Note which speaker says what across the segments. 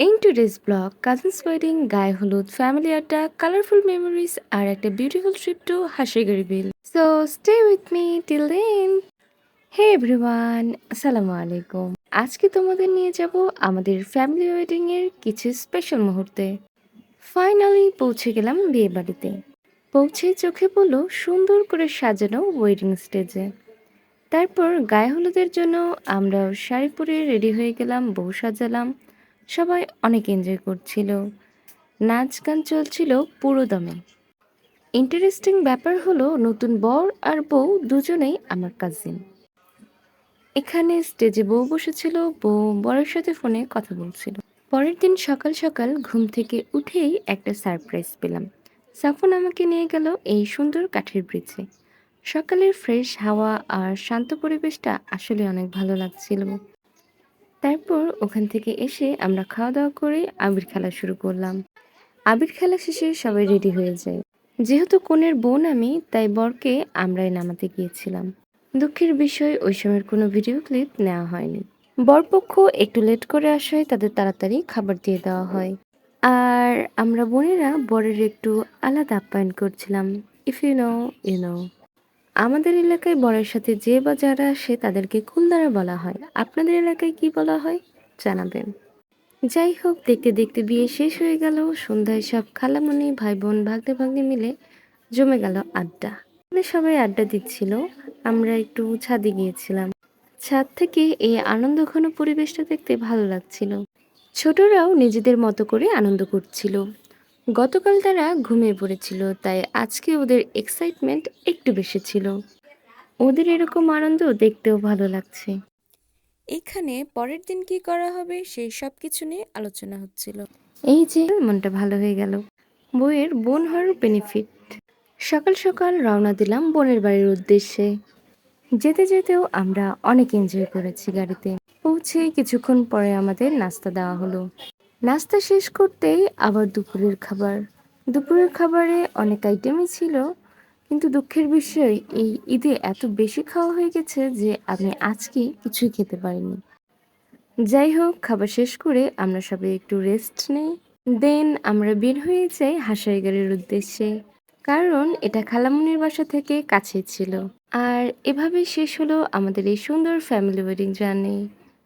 Speaker 1: In today's blog, cousins wedding, গায়ে হলুদ, family আড্ডা, colorful memories আর একটা beautiful trip to হাসিগাড়ি bill. So stay with me till the end. Hey everyone, আসসালামু আলাইকুম। আজকে তোমাদের নিয়ে যাব আমাদের ফ্যামিলি ওয়েডিং এর কিছু স্পেশাল মুহূর্তে। ফাইনালি পৌঁছে গেলাম বিয়ে বাড়িতে। পৌঁছে চোখে পড়লো সুন্দর করে সাজানো ওয়েডিং স্টেজে। তারপর গায়ে হলুদের জন্য আমরাও শাড়ি পরে রেডি হয়ে গেলাম, বউ সাজালাম। সবাই অনেক এনজয় করছিল, নাচ গান চলছিল পুরো দমে। ইন্টারেস্টিং ব্যাপার হলো নতুন বর আর বউ দুজনেই আমার কাজিন। এখানে স্টেজে বউ বসেছিল, বউ বরের সাথে ফোনে কথা বলছিল। পরের দিন সকাল সকাল ঘুম থেকে উঠেই একটা সারপ্রাইজ পেলাম। সাফন আমাকে নিয়ে গেল এই সুন্দর কাঠের ব্রিজে। সকালের ফ্রেশ হাওয়া আর শান্ত পরিবেশটা আসলে অনেক ভালো লাগছিল। তারপর ওখান থেকে এসে আমরা খাওয়া দাওয়া করে আবির খেলা শুরু করলাম। আবির খেলা শেষে সবাই রেডি হয়ে যায়। যেহেতু কনের বোন আমি, তাই বরকে আমরাই নামাতে গিয়েছিলাম। দুঃখের বিষয় ওই সময়ের কোনো ভিডিও ক্লিপ নেওয়া হয়নি। বরপক্ষ একটু লেট করে আসায় তাদের তাড়াতাড়ি খাবার দিয়ে দেওয়া হয়। আর আমরা বোনেরা বরের একটু আলাদা আপ্যায়ন করছিলাম। If you know, you know. আমাদের এলাকায় বরের সাথে যে বা যারা আসে তাদেরকে কুলদারা বলা হয়। আপনাদের এলাকায় কি বলা হয় জানাবেন। যাই হোক, দেখতে দেখতে বিয়ে শেষ হয়ে গেল। সন্ধ্যায় সব খালামণি ভাই বোন ভাগ্নে ভাগ্নে মিলে জমে গেল আড্ডা। আমাদের সবাই আড্ডা দিচ্ছিল, আমরা একটু ছাদে গিয়েছিলাম। ছাদ থেকে এই আনন্দঘন পরিবেশটা দেখতে ভালো লাগছিল। ছোটরাও নিজেদের মতো করে আনন্দ করছিল। গতকাল তারা ঘুমিয়ে পড়েছিল, তাই আজকে ওদের এক্সাইটমেন্ট একটু বেশি ছিল। ওদের এরকম আনন্দ দেখতেও ভালো লাগছে। এখানে পরের দিন কি করা হবে সেই সব কিছু নিয়ে আলোচনা হচ্ছিল। এই যে মনটা ভালো হয়ে গেল। বউয়ের বোন হওয়ার বেনিফিট। সকাল সকাল রওনা দিলাম বোনের বাড়ির উদ্দেশ্যে। যেতে যেতেও আমরা অনেক এনজয় করেছি গাড়িতে। পৌঁছে কিছুক্ষণ পরে আমাদের নাস্তা দেওয়া হলো। নাস্তা শেষ করতেই আবার দুপুরের খাবার। দুপুরের খাবারে অনেক আইটেমই ছিল, কিন্তু দুঃখের বিষয় এই ঈদে এত বেশি খাওয়া হয়ে গেছে যে আমি আজকে কিছুই খেতে পারিনি। যাই হোক, খাবার শেষ করে আমরা সবাই একটু রেস্ট নেই। দেন আমরা বের হয়ে যাই হাঁসাইগাড়ির উদ্দেশ্যে, কারণ এটা খালামুনির বাসা থেকে কাছে ছিল। আর এভাবেই শেষ হলো আমাদের এই সুন্দর ফ্যামিলি ওয়েডিং জার্নি।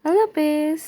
Speaker 1: আল্লাহ হাফেজ।